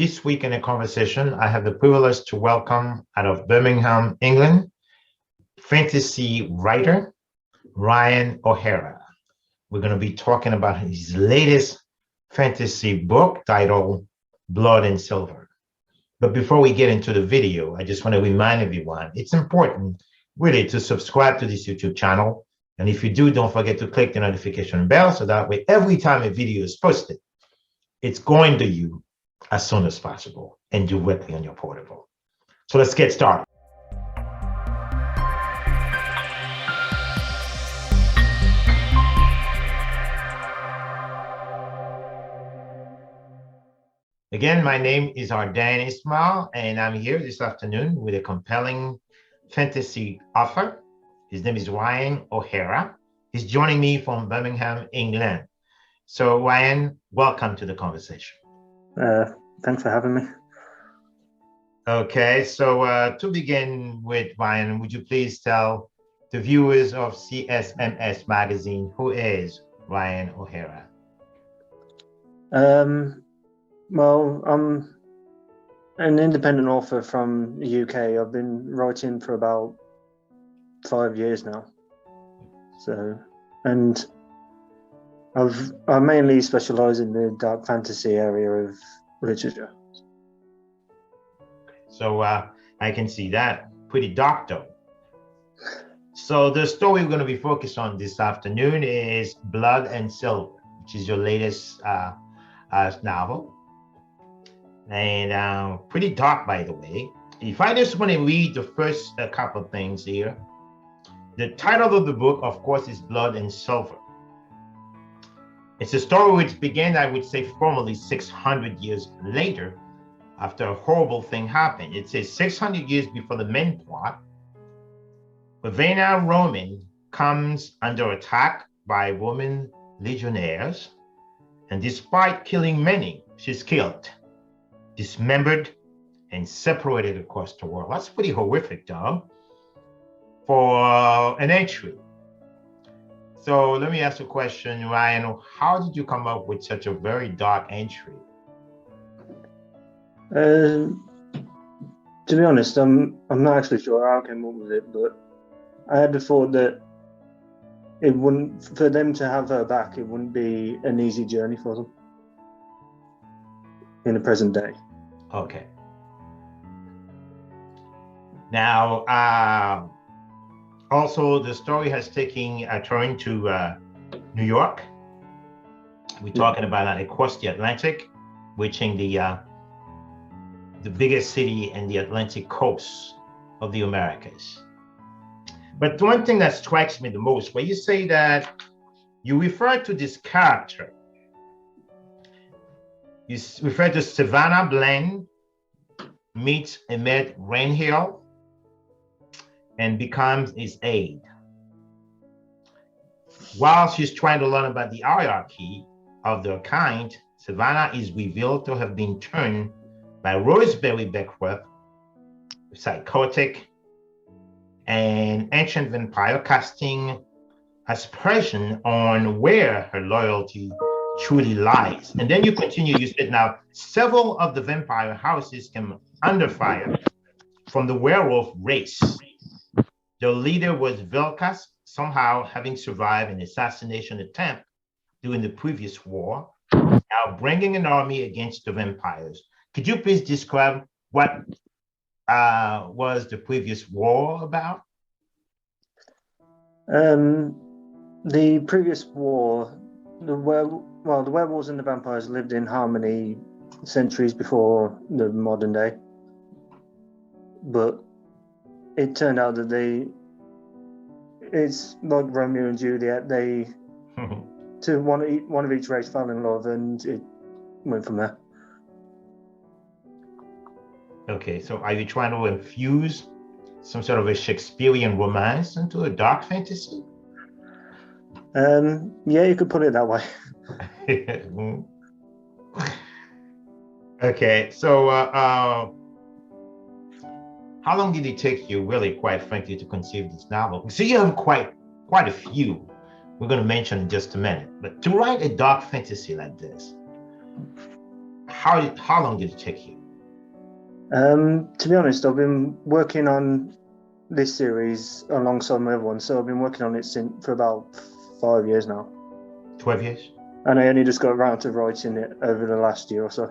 This week in a conversation, I have the privilege to welcome out of Birmingham, England, fantasy writer Ryan O'Hara. We're going to be talking about his latest fantasy book titled Blood and Silver. But before we get into the video, I just want to remind everyone, it's important really to subscribe to this YouTube channel. And if you do, don't forget to click the notification bell so that way every time a video is posted, it's going to you as soon as possible and directly on your portable. So let's get started. Again, my name is Ardain Isma, and I'm here this afternoon with a compelling fantasy author. His name is Ryan O'Hara. He's joining me from Birmingham, England. So Ryan, welcome to the conversation. Thanks for having me. Okay, so to begin with, Ryan, would you please tell the viewers of CSMS Magazine who is Ryan O'Hara? Well, I'm an independent author from the UK. I've been writing for about 5 years now. And I mainly specialize in the dark fantasy area of literature. So I can see that. Pretty dark though. So the story we're going to be focused on this afternoon is Blood and Silver, which is your latest novel. And pretty dark, by the way. If I just want to read the first couple of things here. The title of the book, of course, is Blood and Silver. It's a story which began, I would say, formally 600 years later, after a horrible thing happened. It says 600 years before the main plot, Ravenna Roman comes under attack by Roman legionnaires, and despite killing many, she's killed, dismembered, and separated across the world. That's pretty horrific, though, for an entry. So let me ask you a question, Ryan. How did you come up with such a very dark entry? To be honest, I'm not actually sure how I came up with it, but I had the thought that it wouldn't, for them to have her back, it wouldn't be an easy journey for them in the present day. Okay. Now, also, the story has taken a turn to New York. We're talking about across the Atlantic, reaching the biggest city in the Atlantic coast of the Americas. But one thing that strikes me the most, when you say that you refer to this character, you refer to Savannah Bland meets Emmett Rainhill and becomes his aide. While she's trying to learn about the hierarchy of their kind, Savannah is revealed to have been turned by Rosemary Beckworth, psychotic and ancient vampire, casting aspersion on where her loyalty truly lies. And then you continue, you said now, several of the vampire houses came under fire from the werewolf race. The leader was Vilkas, somehow having survived an assassination attempt during the previous war, now bringing an army against the vampires. Could you please describe what was the previous war about? The previous war, the werewolves and the vampires lived in harmony centuries before the modern day. But it turned out that it's like Romeo and Juliet. One of each race fell in love, and it went from there. Okay, so are you trying to infuse some sort of a Shakespearean romance into a dark fantasy? Yeah, you could put it that way. Okay, so how long did it take you, really, quite frankly, to conceive this novel? So you have quite a few we're going to mention in just a minute. But to write a dark fantasy like this, how long did it take you? To be honest, I've been working on this series alongside my other one, so I've been working on it for about 5 years now. 12 years? And I only just got around to writing it over the last year or so.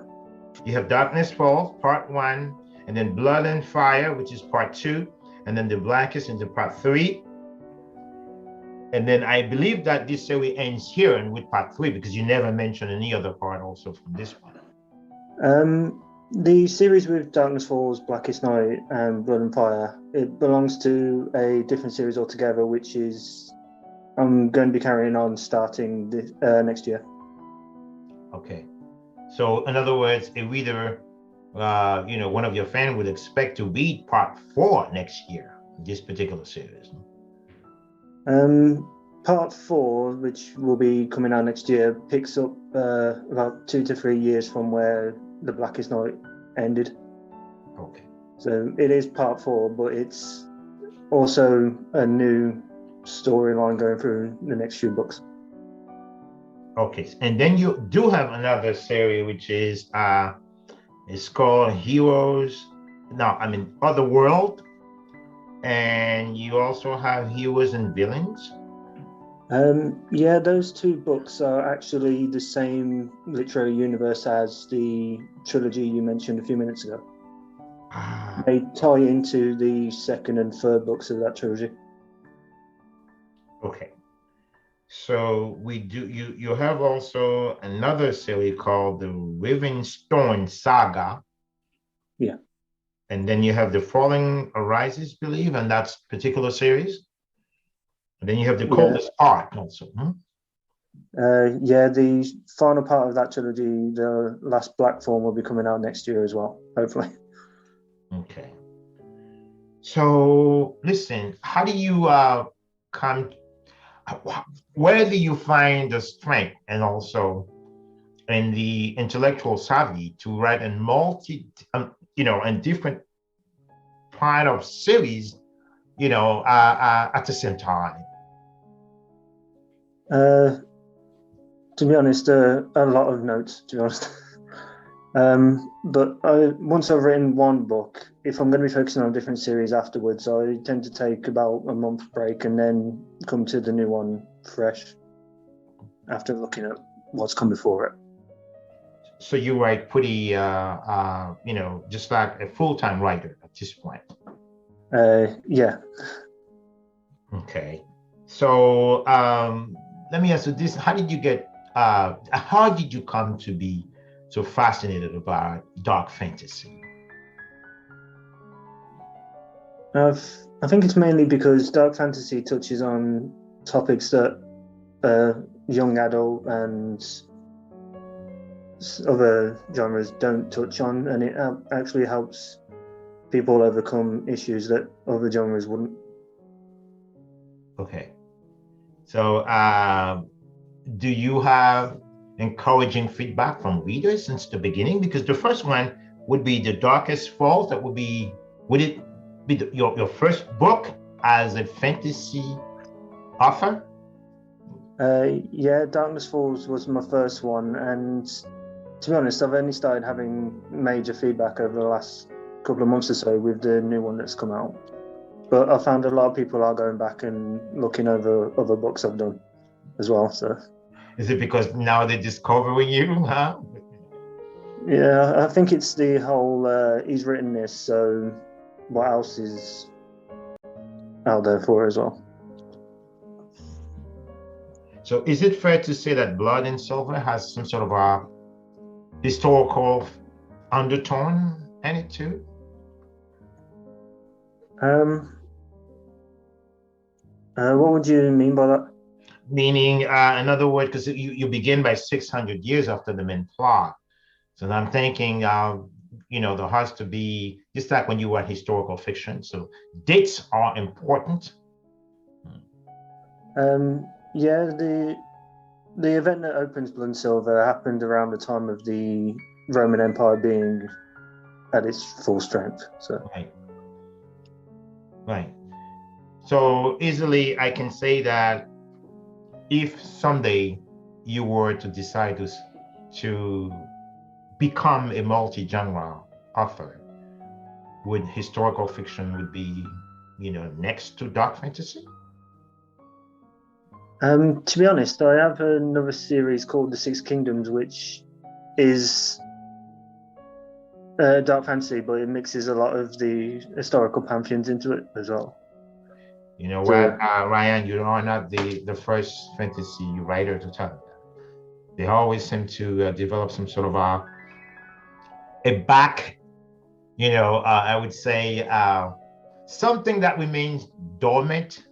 You have Darkness Falls, part 1, and then Blood and Fire, which is part 2, and then The Blackest into part 3. And then I believe that this series ends here and with part 3, because you never mentioned any other part also from this one. The series with Darkness Falls, Blackest Night, and Blood and Fire, it belongs to a different series altogether, which is I'm going to be carrying on starting this, next year. Okay. So in other words, a reader, one of your fans would expect to read part 4 next year, this particular series. Part 4, which will be coming out next year, picks up about 2 to 3 years from where The Blackest Night ended. Okay. So it is part 4, but it's also a new storyline going through the next few books. Okay, and then you do have another series which is it's called Otherworld, and you also have Heroes and Villains. Yeah, those 2 books are actually the same literary universe as the trilogy you mentioned a few minutes ago. They tie into the 2nd and 3rd books of that trilogy. Okay. So you have also another series called the Ravenstone Saga. Yeah. And then you have The Falling Arises, believe, and that's particular series. And then you have The Coldest Heart also. Yeah, the final part of that trilogy, the last Black Form, will be coming out next year as well, hopefully. Okay. So listen, how do you where do you find the strength and also and the intellectual savvy to write a and different part of series, at the same time? To be honest, a lot of notes, to be honest. But once I've written one book, if I'm going to be focusing on a different series afterwards, I tend to take about a month break and then come to the new one fresh after looking at what's come before it. So you write pretty, just like a full-time writer at this point. Yeah. Okay. So let me ask you this: how did you come to be so fascinated about dark fantasy? I think it's mainly because dark fantasy touches on topics that young adult and other genres don't touch on, and it actually helps people overcome issues that other genres wouldn't. Okay. So do you have encouraging feedback from readers since the beginning? Because the first one would be The Darkest Falls. Would it be your first book as a fantasy author? Yeah, Darkness Falls was my first one, and to be honest, I've only started having major feedback over the last couple of months or so with the new one that's come out. But I found a lot of people are going back and looking over other books I've done as well. So, is it because now they're discovering you, huh? Yeah, I think it's the whole he's written this, so what else is out there for as well? So is it fair to say that Blood and Silver has some sort of a historical undertone in it too? What would you mean by that? Meaning, in other words, because you begin by 600 years after the main plot. So I'm thinking, there has to be, just like when you write historical fiction, so dates are important. Yeah, the event that opens Blood and Silver happened around the time of the Roman Empire being at its full strength. So right. So easily I can say that if someday you were to decide to become a multi-genre author, would historical fiction would be, next to dark fantasy? To be honest, I have another series called The Six Kingdoms, which is dark fantasy, but it mixes a lot of the historical pantheons into it as well. You know what, Ryan, you are not the first fantasy writer to tell me that. They always seem to develop some sort of a back, I would say something that remains dormant.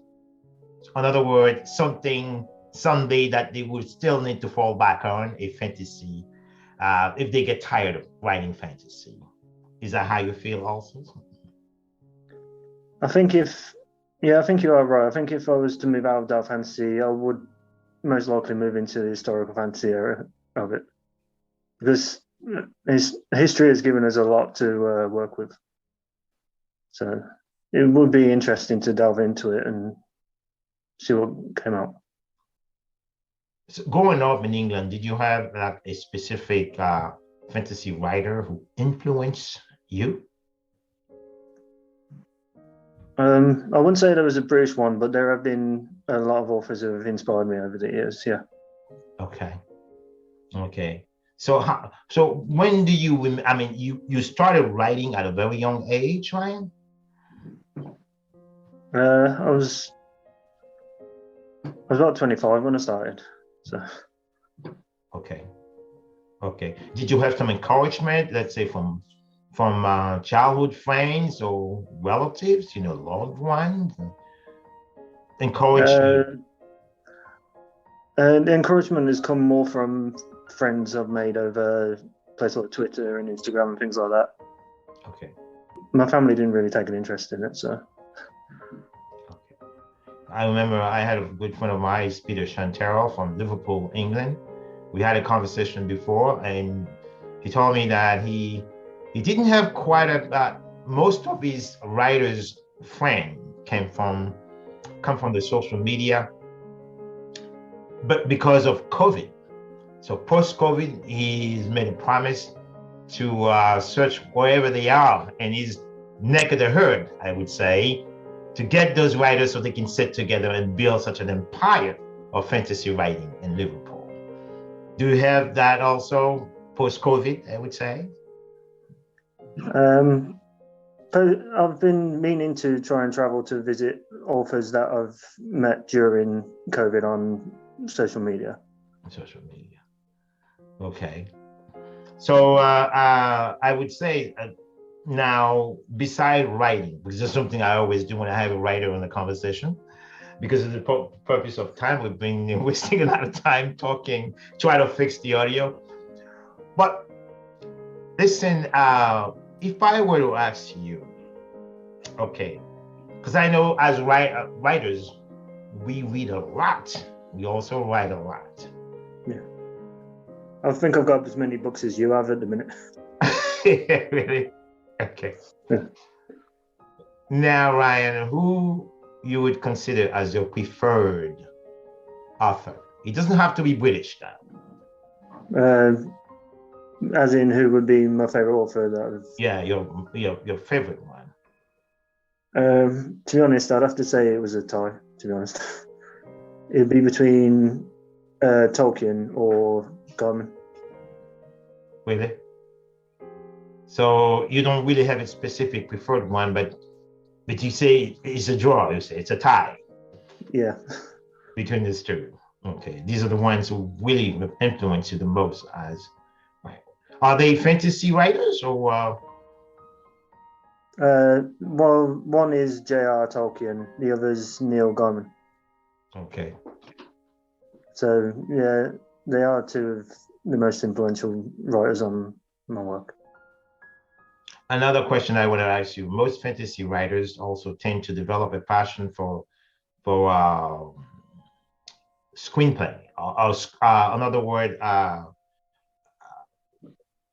In other words, something someday that they would still need to fall back on a fantasy if they get tired of writing fantasy. Is that how you feel also? I think I think you are right. I think if I was to move out of dark fantasy, I would most likely move into the historical fantasy era of it, because history has given us a lot to work with. So it would be interesting to delve into it and see what came out. So growing up in England, did you have like a specific fantasy writer who influenced you? I wouldn't say there was a British one, but there have been a lot of authors who have inspired me over the years. Yeah. Okay. So when do you? I mean, you started writing at a very young age, Ryan? I was about 25 when I started. So. Okay. Did you have some encouragement, let's say from childhood friends or relatives, loved ones, encourage you? The encouragement has come more from friends I've made over places like Twitter and Instagram and things like that. Okay. My family didn't really take an interest in it, so. Okay. I remember I had a good friend of mine, Peter Shantero from Liverpool, England. We had a conversation before, and he told me that he didn't have most of his writers' friends come from the social media, but because of COVID. So post-COVID, he's made a promise to search wherever they are, and he's neck of the herd, I would say, to get those writers so they can sit together and build such an empire of fantasy writing in Liverpool. Do you have that also post-COVID, I would say? I've been meaning to try and travel to visit authors that I've met during COVID on social media. Okay. So I would say now, beside writing, because it's something I always do when I have a writer in the conversation, because of the purpose of time, we've been wasting a lot of time talking, trying to fix the audio. But listen, if I were to ask you, okay, because I know as writers, we read a lot. We also write a lot. Yeah. I think I've got as many books as you have at the minute. Really? Okay. Yeah. Now, Ryan, who you would consider as your preferred author? It doesn't have to be British now. As in, who would be my favorite author? Yeah, your favorite one. To be honest, I'd have to say it was a tie. To be honest, it'd be between Tolkien or Gaiman. Really? So you don't really have a specific preferred one, but you say it's a draw. You say it's a tie. Yeah. Between these two. Okay, these are the ones who really influence you the most. Are they fantasy writers or? Well, one is J.R. Tolkien, the other is Neil Gaiman. Okay. So yeah, they are two of the most influential writers on my work. Another question I want to ask you: most fantasy writers also tend to develop a passion for screenplay, or another word,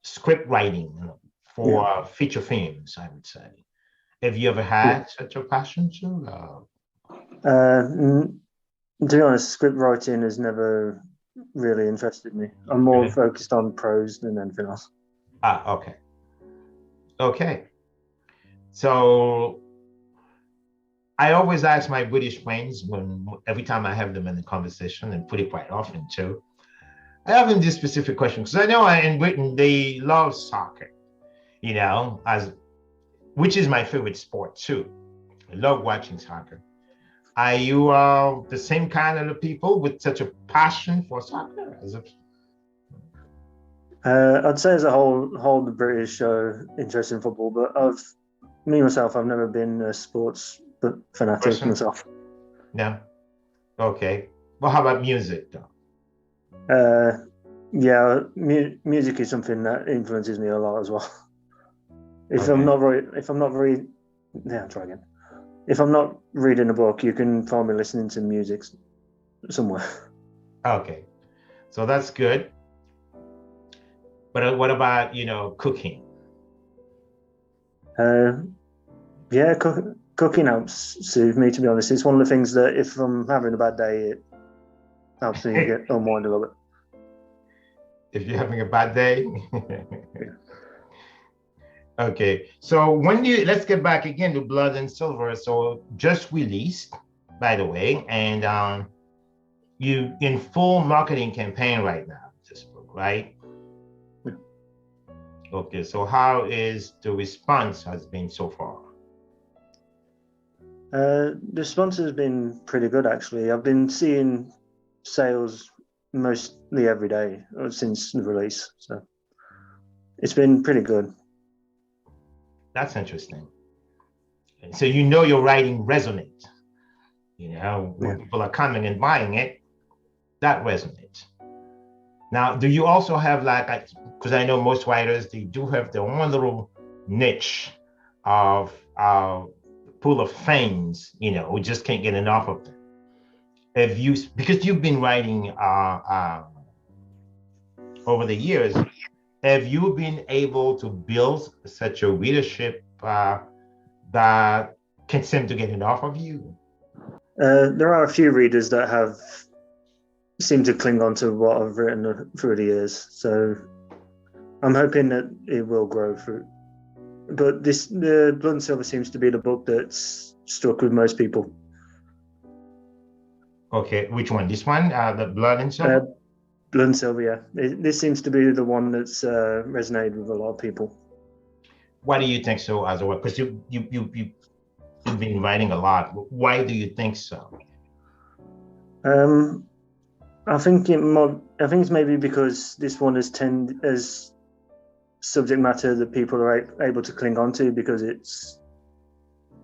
script writing for feature films, I would say. Have you ever had such a passion too? To be honest, script writing has never really interested me. I'm more focused on prose than anything else. Okay. Okay. So I always ask my British friends when every time I have them in the conversation, and put it quite often too. I have them this specific question because I know in Britain they love soccer, as which is my favorite sport too. I love watching soccer. Are you the same kind of people with such a passion for soccer? I'd say as a whole, the British show interest in football, but I've never been a sports fanatic Person? myself. No. Okay. Well, how about music though? Yeah, music is something that influences me a lot as well. If I'm Okay. not very, if I'm not very, yeah, I'll try again. If I'm not reading a book, you can find me listening to music somewhere. Okay. So that's good. But what about, cooking? Uh, yeah, cooking helps soothe me. To be honest, it's one of the things that if I'm having a bad day, it helps me get unwind a little bit. If you're having a bad day. Yeah. Okay. So let's get back again to Blood and Silver. So just released, by the way, and you in full marketing campaign right now, this book, right? Yeah. Okay. So how is the response has been so far? The response has been pretty good actually. I've been seeing sales mostly every day since the release, so it's been pretty good. That's interesting. So your writing resonates. When Yeah. people are coming and buying it, that resonates. Now, do you also have because I know most writers, they do have their own little niche of pool of fans, who just can't get enough of them. Because you've been writing over the years, have you been able to build such a readership that can seem to get enough of you? There are a few readers that have seemed to cling on to what I've written through the years, so I'm hoping that it will grow through. But the Blood and Silver seems to be the book that's stuck with most people. Okay, which one? This one, the Blood and Silver? Blood and Silver, yeah. This seems to be the one that's resonated with a lot of people. Why do you think so, as well? Because you've been writing a lot. Why do you think so? I think it's maybe because this one as subject matter that people are able to cling on to because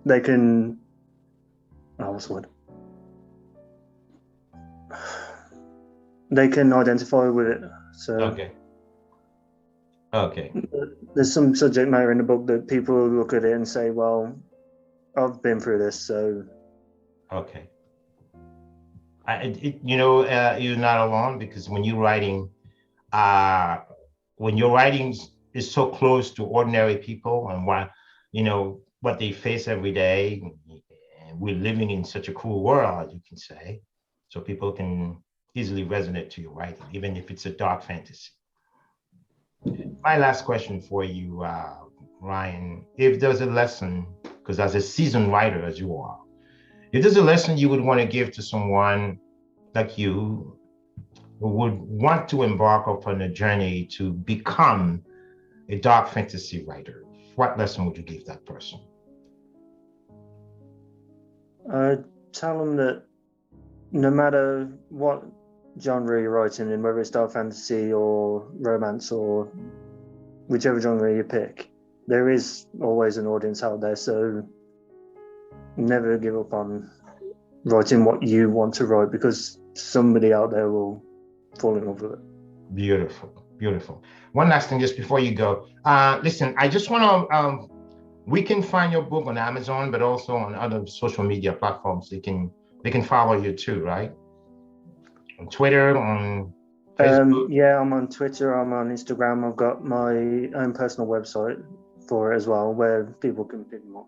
they can. Oh, what's the word? They can identify with it. So Okay. there's some subject matter in the book that people look at it and say, "Well, I've been through this, so." Okay. You're not alone because when your writing is so close to ordinary people and what they face every day, and we're living in such a cruel world, you can say, so people can easily resonate to your writing, even if it's a dark fantasy. My last question for you, Ryan, if there's a lesson, because as a seasoned writer as you are, if there's a lesson you would want to give to someone like you who would want to embark upon a journey to become a dark fantasy writer, what lesson would you give that person? Tell them that no matter what genre you're writing in, whether it's dark fantasy or romance or whichever genre you pick, there is always an audience out there. So never give up on writing what you want to write because somebody out there will fall in love with it. Beautiful, beautiful. One last thing just before you go. Listen, I just want to, we can find your book on Amazon, but also on other social media platforms. They can follow you too, right? On Twitter, on Facebook. Yeah, I'm on Twitter, I'm on Instagram. I've got my own personal website for it as well, where people can pick them up.